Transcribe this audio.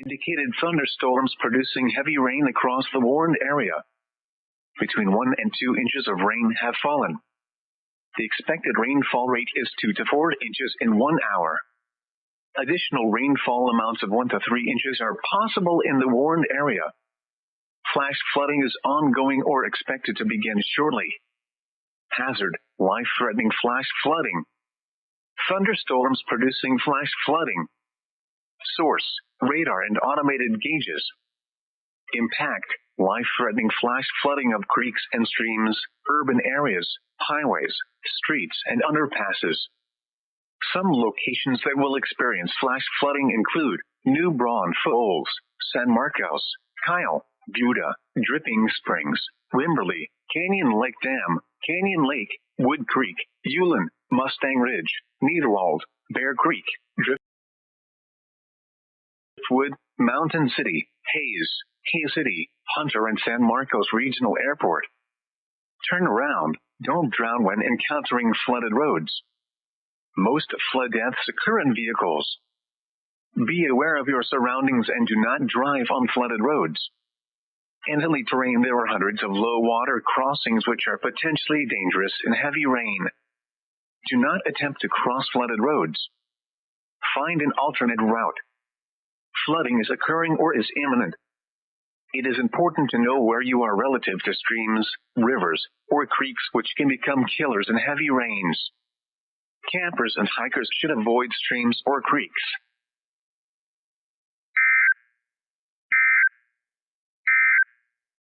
indicated thunderstorms producing heavy rain across the warned area. Between 1 and 2 inches of rain have fallen. The expected rainfall rate is 2 to 4 inches in 1 hour. Additional rainfall amounts of 1 to 3 inches are possible in the warned area. Flash flooding is ongoing or expected to begin shortly. Hazard: life-threatening flash flooding. Thunderstorms producing flash flooding. Source: radar and automated gauges. Impact: life-threatening flash flooding of creeks and streams, urban areas, highways, streets, and underpasses. Some locations that will experience flash flooding include New Braunfels, San Marcos, Kyle, Buda, Dripping Springs, Wimberley, Canyon Lake Dam, Canyon Lake, Wood Creek, Ulen, Mustang Ridge, Niederwald, Bear Creek, Driftwood, Mountain City, Hayes, Hayes City, Hunter, and San Marcos Regional Airport. Turn around. Don't drown when encountering flooded roads. Most flood deaths occur in vehicles. Be aware of your surroundings and do not drive on flooded roads. In hilly terrain, there are hundreds of low water crossings which are potentially dangerous in heavy rain. Do not attempt to cross flooded roads. Find an alternate route. Flooding is occurring or is imminent. It is important to know where you are relative to streams, rivers, or creeks which can become killers in heavy rains. Campers and hikers should avoid streams or creeks.